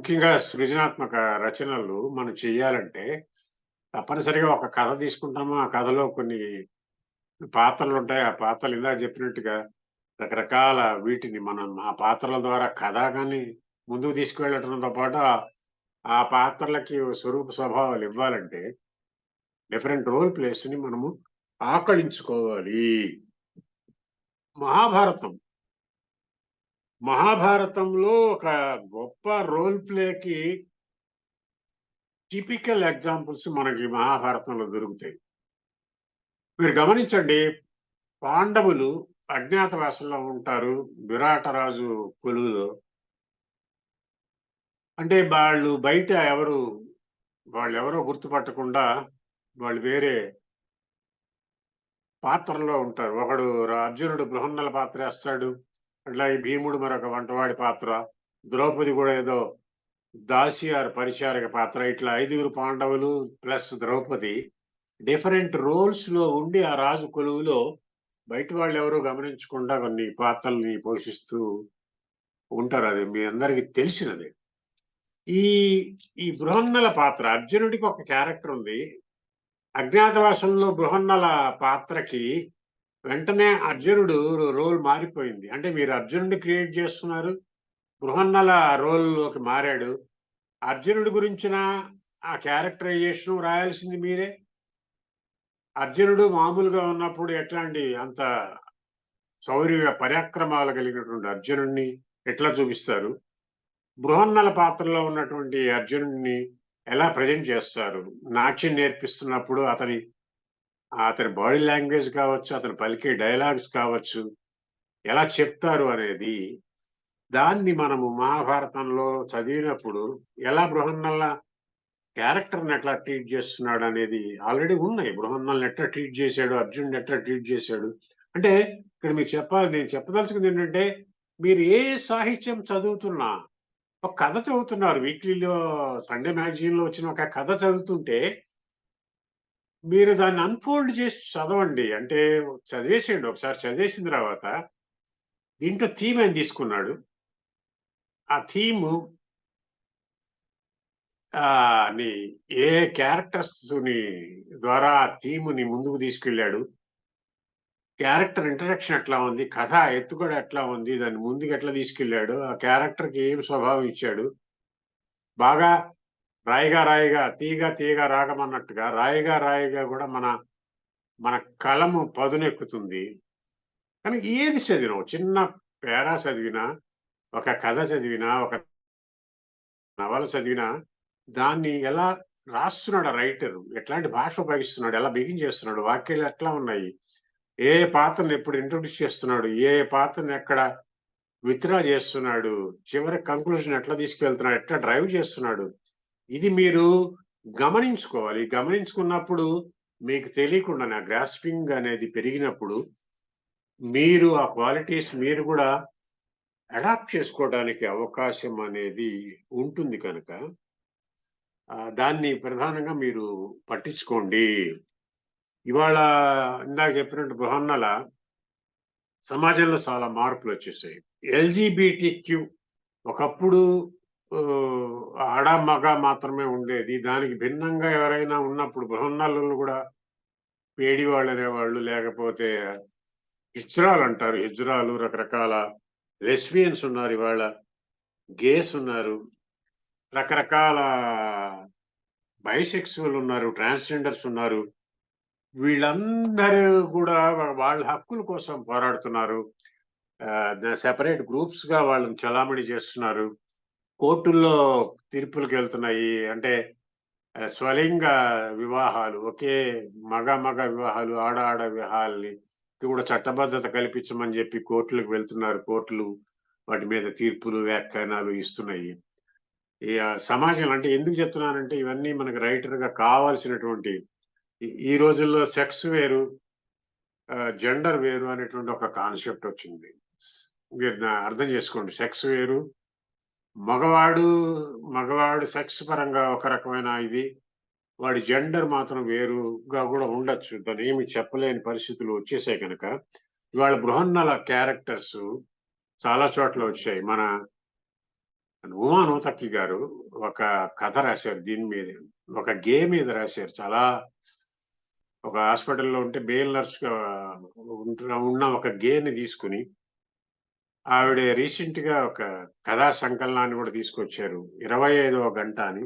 ముఖ్యంగా సృజనాత్మక రచనలు మనం చేయాలంటే తప్పనిసరిగా ఒక కథ తీసుకుంటాము. ఆ కథలో కొన్ని పాత్రలుంటాయి. ఆ పాత్రలు ఇందాక చెప్పినట్టుగా రకరకాల వీటిని మనం ఆ పాత్రల ద్వారా కథాగాన్ని ముందుకు తీసుకువెళ్ళటంతో పాటు ఆ పాత్రలకి స్వరూప స్వభావాలు ఇవ్వాలంటే డిఫరెంట్ రోల్ ప్లేస్‌ని మనము ఆకళించుకోవాలి. మహాభారతం. మహాభారతంలో ఒక గొప్ప రోల్ ప్లేకి టిపికల్ ఎగ్జాంపుల్స్ మనకి మహాభారతంలో దొరుకుతాయి. మీరు గమనించండి, పాండవులు అజ్ఞాతవాసంలో ఉంటారు. విరాట రాజు కొలువులో. అంటే వాళ్ళెవరో గుర్తుపట్టకుండా వాళ్ళు వేరే పాత్రలో ఉంటారు. ఒకడు అర్జునుడు బృహన్నల పాత్రేస్తాడు. అట్లాగే భీముడు మరొక వంటవాడి పాత్ర. ద్రౌపది కూడా ఏదో దాసి ఆర్ పరిచారక పాత్ర. ఇట్లా 5గురు పాండవులు ప్లస్ ద్రౌపది డిఫరెంట్ రోల్స్‌లో ఉండి ఆ రాజు కొలువులో బయట వాళ్ళెవరూ గమనించకుండా కొన్ని పాత్రల్ని పోషిస్తూ ఉంటారు. అది మీ అందరికి తెలిసినదే. ఈ ఈ బృహన్నల పాత్ర అర్జునుడికి ఒక క్యారెక్టర్ ఉంది. అజ్ఞాతవాసంలో బృహన్నల పాత్రకి వెంటనే అర్జునుడు రోల్ మారిపోయింది. అంటే మీరు అర్జునుడిని క్రియేట్ చేస్తున్నారు. బృహన్నల రోల్‌లోకి మారాడు. అర్జునుడి గురించిన ఆ క్యారెక్టరైజేషన్ రాయాల్సింది మీరే. అర్జునుడు మామూలుగా ఉన్నప్పుడు అంత శౌర్య పరాక్రమాలు కలిగినటువంటి అర్జునుడిని ఎట్లా చూపిస్తారు? బృహన్నల పాత్రలో ఉన్నటువంటి అర్జునుడిని ఎలా ప్రెజెంట్ చేస్తారు? నాట్యం నేర్పిస్తున్నప్పుడు అతని బాడీ లాంగ్వేజ్ కావచ్చు, అతను పలికే డైలాగ్స్ కావచ్చు, ఎలా చెప్తారు అనేది దాన్ని మనము మహాభారతంలో చదివినప్పుడు ఎలా బృహన్నల క్యారెక్టర్‌ని ఎట్లా ట్రీట్ చేస్తున్నాడనేది ఆల్రెడీ ఉన్నాయి. బృహన్నల్ని ఎట్లా ట్రీట్ చేశాడు, అర్జునుడిని ఎట్లా ట్రీట్ చేశాడు. అంటే ఇక్కడ నేను చెప్పదలుచుకుందేంటంటే, మీరు ఏ సాహిత్యం చదువుతున్నా, ఒక కథ చదువుతున్నారు. వీక్లీలో సండే మ్యాగజైన్‌లో వచ్చిన ఒక కథ చదువుతుంటే, మీరు దాన్ని అన్‌ఫోల్డ్ చేసి చదవండి. అంటే చదివేసేయండి. ఒకసారి చదివేసిన తర్వాత, దీంట్లో థీమ్ ఆయన తీసుకున్నాడు. ఆ థీము ని ఏ క్యారెక్టర్స్‌ని ద్వారా ఆ థీమ్‌ని ముందుకు తీసుకెళ్ళాడు. క్యారెక్టర్ ఇంట్రడక్షన్ ఎట్లా ఉంది? కథ ఎత్తుగడ ఎట్లా ఉంది? దాన్ని ముందుకు ఎట్లా తీసుకెళ్ళాడు? ఆ క్యారెక్టర్‌కి ఏం స్వభావం ఇచ్చాడు? బాగా రాయిగా రాయిగా తీగ తీగ రాగమన్నట్టుగా రాయిగా రాయిగా గూడా మన మన కలము పదునెక్కుతుంది. కానీ ఏది చదివినా చిన్న పేరా చదివినా, ఒక కథ చదివినా, ఒక నవల చదివినా దాన్ని ఎలా రాస్తున్నాడు ఆ రైటరు? ఎట్లాంటి భాష ఉపయోగిస్తున్నాడు? ఎలా బిగించేస్తున్నాడు? వాక్యాలు ఎట్లా ఉన్నాయి? ఏ పాత్రను ఎప్పుడు ఇంట్రొడ్యూస్ చేస్తున్నాడు? ఏ పాత్రను ఎక్కడ విత్‌డ్రా చేస్తున్నాడు? చివరి కంక్లూజన్ ఎట్లా తీసుకెళ్తున్నాడు? ఎట్లా డ్రైవ్ చేస్తున్నాడు? ఇది మీరు గమనించుకోవాలి. గమనించుకున్నప్పుడు మీకు తెలియకుండానే ఆ గ్రాస్పింగ్ అనేది పెరిగినప్పుడు మీరు ఆ క్వాలిటీస్ మీరు కూడా అడాప్ట్ చేసుకోవడానికి అవకాశం అనేది ఉంటుంది కనుక దాన్ని ప్రధానంగా మీరు పట్టించుకోండి. ఇవాళ ఇందాక చెప్పినట్టు బృహన్నల సమాజంలో చాలా మార్పులొచ్చేసాయి. ఎల్‌జీబీటీక్యూ ఒకప్పుడు ఆడ, మగ మాత్రమే ఉండేది. దానికి భిన్నంగా ఎవరైనా ఉన్నప్పుడు బృహన్నలను గూడా పేడివాళ్ళనేవాళ్ళు, లేకపోతే హిజ్రాలంటారు. హిజ్రాలు, రకరకాల లెస్బియన్స్ ఉన్నారు ఇవాళ. గేస్ ఉన్నారు. రకరకాల బైసెక్సువల్ ఉన్నారు. ట్రాన్స్‌జెండర్స్ ఉన్నారు. వీళ్ళందరూ కూడా వాళ్ళ హక్కుల కోసం పోరాడుతున్నారు. సెపరేట్ గ్రూప్స్‌గా వాళ్ళని చలామణి చేస్తున్నారు. కోర్టుల్లో తీర్పులకెళ్తున్నాయి. అంటే స్వలింగ వివాహాలు, ఒకే మగ మగ వివాహాలు, ఆడ ఆడ వివాహాల్ని కూడా చట్టబద్ధత కల్పించమని చెప్పి కోర్టులకు వెళ్తున్నారు. కోర్టులు వాటి మీద తీర్పులు, వ్యాఖ్యానాలు ఇస్తున్నాయి. సమాజంలో అంటే ఎందుకు చెప్తున్నానంటే ఇవన్నీ మనకు రైటర్‌గా కావాల్సినటువంటి ఈ రోజుల్లో సెక్స్ వేరు, జెండర్ వేరు అనేటువంటి ఒక కాన్సెప్ట్ వచ్చింది. మీరు అర్థం చేసుకోండి. సెక్స్ వేరు. మగవాడు, మగవాడు సెక్స్ పరంగా ఒక రకమైన ఇది. వాడి జెండర్ మాత్రం వేరుగా గూడా ఉండొచ్చు. దాన్నేమి చెప్పలేని పరిస్థితులు వచ్చేసాయి గనక, ఇవాళ బృహన్నల క్యారెక్టర్స్ చాలా చోట్ల వచ్చాయి. మన ఉమా నూతక్కి గారు ఒక కథ రాశారు దీని మీద. ఒక గే మీద రాశారు. చాలా ఒక హాస్పిటల్‌లో ఉంటే మేల్ నర్స్‌గా ఉన్న ఒక గేని తీసుకొని ఆవిడ రీసెంట్‌గా ఒక కథా సంకలనాన్ని కూడా తీసుకొచ్చారు. 25వ గంట అని.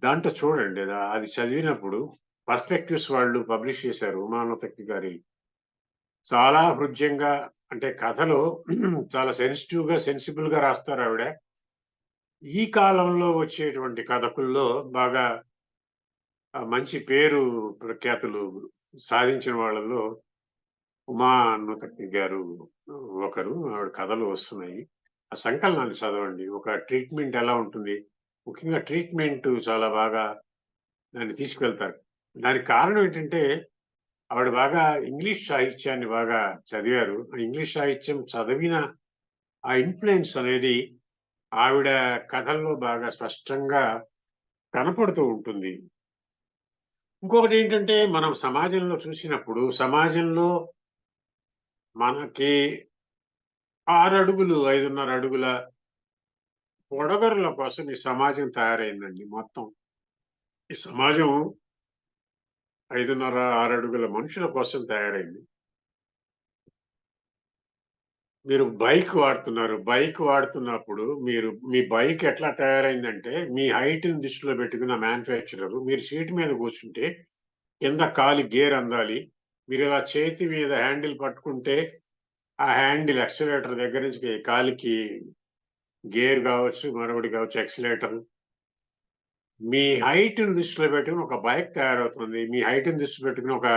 దాంట్లో చూడండి అది చదివినప్పుడు పర్స్పెక్టివ్స్ వాళ్ళు పబ్లిష్ చేశారు. ఉమానతకి గారి చాలా హృద్యంగా అంటే కథలో చాలా సెన్సిబుల్‌గా రాస్తారావిడ. ఈ కాలంలో వచ్చేటువంటి కథకుల్లో బాగా మంచి పేరు ప్రఖ్యాతులు సాధించిన వాళ్ళలో ఉమానతకి గారు ఒకరు. ఆవిడ కథలు వస్తున్నాయి. ఆ సంకలనాన్ని చదవండి. ఒక ట్రీట్మెంట్ ఎలా ఉంటుంది? ముఖ్యంగా ట్రీట్మెంట్ చాలా బాగా దాన్ని తీసుకెళ్తారు. దానికి కారణం ఏంటంటే ఆవిడ బాగా ఇంగ్లీష్ సాహిత్యాన్ని బాగా చదివారు. ఆ ఇంగ్లీష్ సాహిత్యం చదివిన ఆ ఇన్‌ఫ్లూయెన్స్ అనేది ఆవిడ కథల్లో బాగా స్పష్టంగా కనపడుతూ ఉంటుంది. ఇంకొకటేంటంటే మనం సమాజంలో చూసినప్పుడు సమాజంలో మనకి 6 అడుగులు, 5.5 అడుగుల పొడగరుల కోసం ఈ సమాజం తయారైందండి మొత్తం. ఈ సమాజం 5.5, 6 అడుగుల మనుషుల కోసం తయారైంది. మీరు బైక్ వాడుతున్నారు. బైక్ వాడుతున్నప్పుడు మీ బైక్ ఎట్లా తయారైందంటే, మీ హైట్‌ని దృష్టిలో పెట్టుకున్న మ్యానుఫ్యాక్చరరు మీరు సీట్ మీద కూర్చుంటే కింద కాలి గేర్ అందాలి. మీరిలా చేతి మీద హ్యాండిల్ పట్టుకుంటే, ఆ హ్యాండిల్ యాక్సిలరేటర్ దగ్గర నుంచి కాలికి గేర్ కావచ్చు, మరొకటి కావచ్చు యాక్సిలరేటర్. మీ హైట్‌ని దృష్టిలో పెట్టుకొని ఒక బైక్ తయారవుతుంది. మీ హైట్‌ని దృష్టిలో పెట్టుకొని ఒక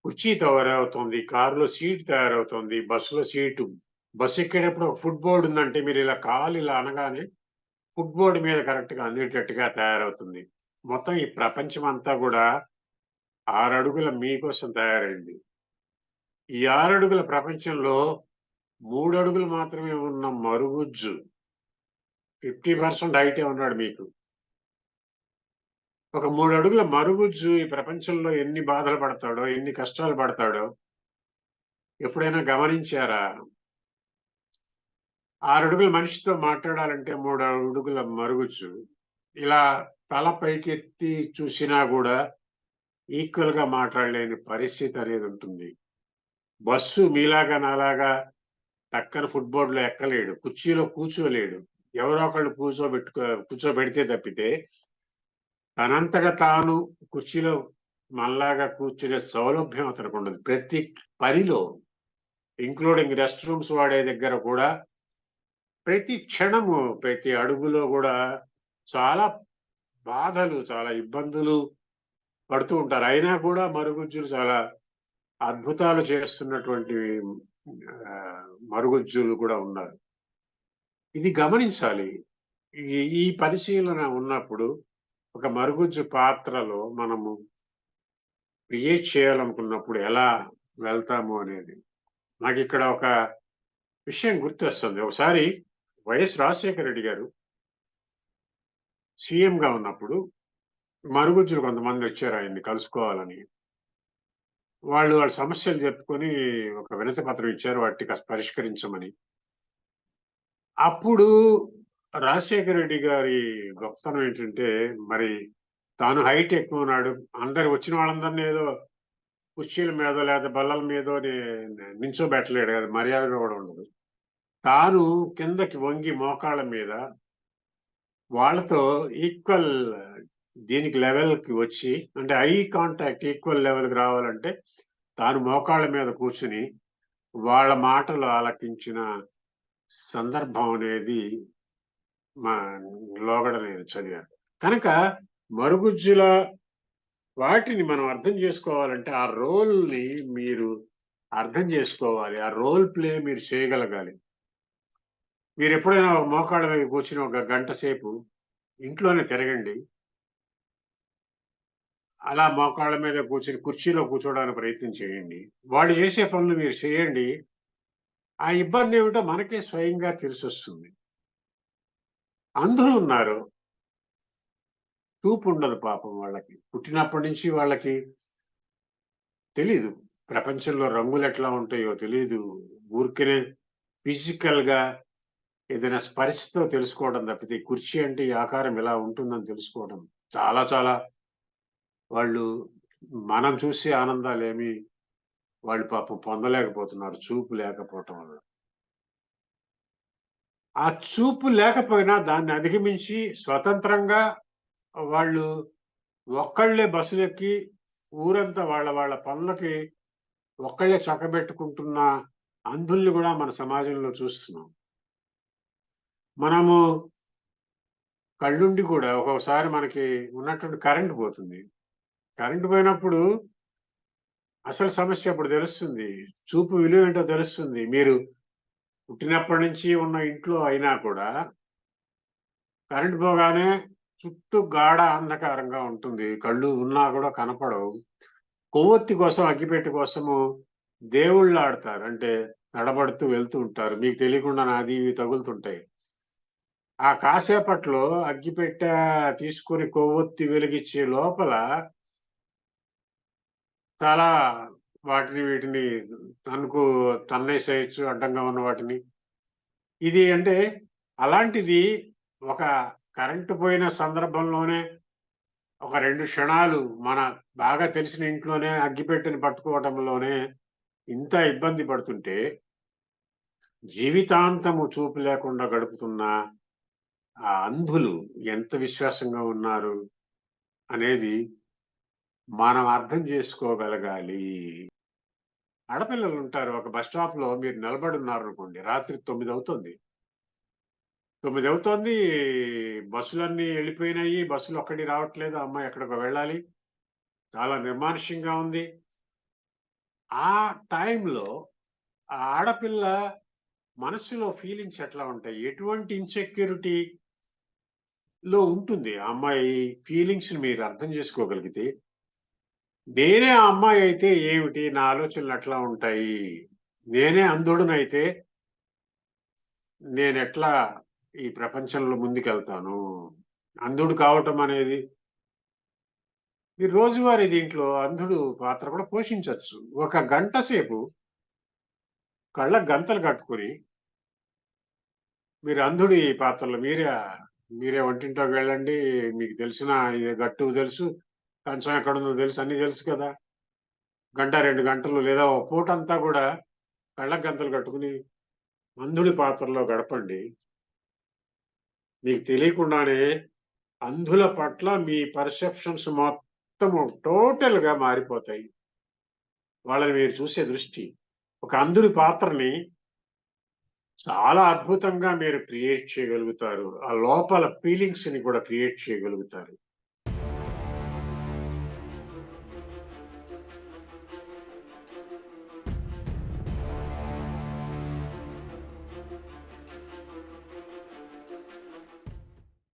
కుర్చీ తయారవుతుంది. కారులో సీట్ తయారవుతుంది. బస్సులో సీటు. బస్సు ఎక్కేటప్పుడు ఒక ఫుట్ బోర్డ్ ఉందంటే మీరు ఇలా కాలు ఇలా అనగానే ఫుట్ బోర్డ్ మీద కరెక్ట్‌గా అందేటట్టుగా తయారవుతుంది. మొత్తం ఈ ప్రపంచం అంతా గూడా 6 అడుగుల మీకోసం తయారైంది. ఈ 6 అడుగుల ప్రపంచంలో 3 అడుగులు మాత్రమే ఉన్న మరుగుజ్జు 50% హైటే ఉన్నాడు మీకు. ఒక 3 అడుగుల మరుగుజ్జు ఈ ప్రపంచంలో ఎన్ని బాధలు పడతాడో, ఎన్ని కష్టాలు పడతాడో ఎప్పుడైనా గమనించారా? 6 అడుగుల మనిషితో మాట్లాడాలంటే 3 అడుగుల మరుగుజ్జు. ఇలా తల పైకెత్తి చూసినా గూడా ఈక్వల్‌గా మాట్లాడలేని పరిస్థితి అనేది ఉంటుంది. బస్సు మీలాగా నాలాగా టక్కన ఫుట్ బోర్డ్‌లో ఎక్కలేడు. కుర్చీలో కూర్చోలేడు. ఎవరో ఒకళ్ళు కూర్చోబెడితే తప్పితే తనంతట తాను కుర్చీలో మనలాగా కూర్చునే సౌలభ్యం అతనికుండదు. ప్రతి పనిలో ఇంక్లూడింగ్ రెస్ట్ రూమ్స్ వాడే దగ్గర కూడా ప్రతి క్షణము, ప్రతి అడుగులో గూడా చాలా బాధలు, చాలా ఇబ్బందులు పడుతూ ఉంటారు. అయినా కూడా మరుగుజ్జులు చాలా అద్భుతాలు చేస్తున్నటువంటి మరుగుజ్జులు కూడా ఉన్నారు. ఇది గమనించాలి. ఈ పరిశీలన ఉన్నప్పుడు ఒక మరుగుజ్జు పాత్రలో మనము క్రియేట్ చేయాలనుకున్నప్పుడు ఎలా వెళ్తాము అనేది. నాకిక్కడ ఒక విషయం గుర్తొస్తుంది. ఒకసారి వైఎస్ రాజశేఖర రెడ్డి గారు సీఎంగా ఉన్నప్పుడు మరుగుజ్జులు కొంతమందొచ్చారు ఆయన్ని కలుసుకోవాలని. వాళ్ళ సమస్యలు చెప్పుకొని ఒక వినతి పత్రం ఇచ్చారు. వాటిని కాస్త పరిష్కరించమని. అప్పుడు రాజశేఖర రెడ్డి గారి గొప్పతనం ఏంటంటే, మరి తాను హైట్ ఎక్కువున్నాడు. వచ్చిన వాళ్ళందరిని ఏదో కుర్చీల మీదో లేకపోతే బల్లల మీదో నించోబెట్టలేడు కదా! మర్యాదగా కూడా ఉండదు. తాను కిందకి వంగి మోకాళ్ళ మీద వాళ్ళతో ఈక్వల్ దీనికి లెవెల్‌కి వచ్చి అంటే ఐ కాంటాక్ట్ ఈక్వల్ లెవెల్‌కి రావాలంటే తాను మోకాళ్ళ మీద కూర్చొని వాళ్ళ మాటలు ఆలకించిన సందర్భం అనేది మా లోగడ నేను చదివాను. కనుక మరుగుజ్జుల వాటిని మనం అర్థం చేసుకోవాలంటే ఆ రోల్‌ని మీరు అర్థం చేసుకోవాలి. ఆ రోల్ ప్లే మీరు చేయగలగాలి. మీరెప్పుడైనా ఒక మోకాళ్ళ మీద కూర్చొని ఒక గంట సేపు ఇంట్లోనే తిరగండి. అలా మోకాళ్ళ మీద కూర్చొని కుర్చీలో కూర్చోవడానికి ప్రయత్నం చేయండి. వాళ్ళు చేసే పనులు మీరు చేయండి. ఆ ఇబ్బందేమిటో మనకే స్వయంగా తెలిసొస్తుంది. అంధులున్నారు. చూపుండదు పాపం వాళ్ళకి. పుట్టినప్పటి నుంచి వాళ్ళకి తెలీదు. ప్రపంచంలో రంగులెట్లా ఉంటాయో తెలీదు. ఊరికనే ఫిజికల్‌గా ఏదైనా స్పర్శతో తెలుసుకోవడం తప్పితే, ఈ కుర్చీ అంటే ఈ ఆకారం ఇలా ఉంటుందని తెలుసుకోవడం చాలా చాలా వాళ్ళు మనం చూసే ఆనందాలేమి వాళ్ళు పాపం పొందలేకపోతున్నారు చూపు లేకపోవటం వల్ల. ఆ చూపు లేకపోయినా దాన్ని అధిగమించి స్వతంత్రంగా వాళ్ళు ఒక్కళ్ళే బస్సులెక్కి ఊరంతా వాళ్ళ వాళ్ళ పనులకి ఒక్కళ్ళే చక్కబెట్టుకుంటున్న అంధుల్ని గూడా మన సమాజంలో చూస్తున్నాం. మనము కళ్ళుండి కూడా ఒక్కోసారి మనకి ఉన్నటువంటి కరెంట్ పోతుంది. కరెంట్ పోయినప్పుడు అసలు సమస్య అప్పుడు తెలుస్తుంది. చూపు విలువేంటో తెలుస్తుంది. మీరు పుట్టినప్పటి నుంచి ఉన్న ఇంట్లో అయినా కూడా కరెంట్ పోగానే చుట్టూ గాఢ అంధకారంగా ఉంటుంది. కళ్ళు ఉన్నా కూడా కనపడవు. కొవ్వొత్తి కోసం, అగ్గిపెట్టె కోసము దేవుళ్ళాడతారు. అంటే తడబడుతూ వెళ్తూ ఉంటారు. మీకు తెలియకుండానే అది ఇవి తగులుతుంటాయి. ఆ కాసేపట్లో అగ్గిపెట్టె తీసుకొని కొవ్వొత్తి వెలిగిచ్చే లోపల చాలా వాటిని వీటిని తన్నేసేయొచ్చు అడ్డంగా ఉన్న వాటిని. ఇది అంటే అలాంటిది ఒక కరెంట్ పోయిన సందర్భంలోనే ఒక 2 క్షణాలు మన బాగా తెలిసిన ఇంట్లోనే అగ్గిపెట్టెని పట్టుకోవటంలోనే ఇంత ఇబ్బంది పడుతుంటే, జీవితాంతము చూపు లేకుండా గడుపుతున్న ఆ అంధులు ఎంత విశ్వాసంగా ఉన్నారు అనేది మనం అర్థం చేసుకోగలగాలి. ఆడపిల్లలుంటారు. ఒక బస్ స్టాప్‌లో మీరు నిలబడున్నారనుకోండి. రాత్రి 9 అవుతుంది. 9 అవుతోంది. బస్సులన్నీ ఎళ్ళిపోయినాయి. బస్సులొక్కటి రావట్లేదు. ఆ అమ్మాయి ఎక్కడికో వెళ్ళాలి. చాలా నిర్మానుష్యంగా ఉంది. ఆ టైంలో ఆ ఆడపిల్ల మనస్సులో ఫీలింగ్స్ ఎట్లా ఉంటాయి? ఎటువంటి ఇన్‌సెక్యూరిటీలో ఉంటుంది. ఆ అమ్మాయి ఫీలింగ్స్‌ని మీరు అర్థం చేసుకోగలిగితే, నేనే ఆ అమ్మాయయితే ఏమిటి? నా ఆలోచనలు ఎట్లా ఉంటాయి? నేనే అంధుడినైతే నేనెట్లా ఈ ప్రపంచంలో ముందుకెళ్తాను? అంధుడు కావటం అనేది మీరు రోజువారీ దీంట్లో అంధుడు పాత్ర కూడా పోషించొచ్చు. ఒక గంట సేపు కళ్ళకి గంతలు కట్టుకొని మీరు అంధుడి పాత్రలో మీరే వంటింట్లోకి వెళ్ళండి. మీకు తెలిసిన ఈ గట్టువు తెలుసు. కంచం ఎక్కడుందో తెలుసు. అన్నీ తెలుసు కదా! గంట, 2 గంటలు లేదా ఓ పూటంతా గూడా కళ్ళకి గంతలు కట్టుకొని అంధుడి పాత్రలో గడపండి. మీకు తెలియకుండానే అంధుల పట్ల మీ పర్సెప్షన్స్ మొత్తము టోటల్‌గా మారిపోతాయి. వాళ్ళని మీరు చూసే దృష్టి. ఒక అంధుడి పాత్రని చాలా అద్భుతంగా మీరు క్రియేట్ చేయగలుగుతారు. ఆ లోపల ఫీలింగ్స్‌ని కూడా క్రియేట్ చేయగలుగుతారు.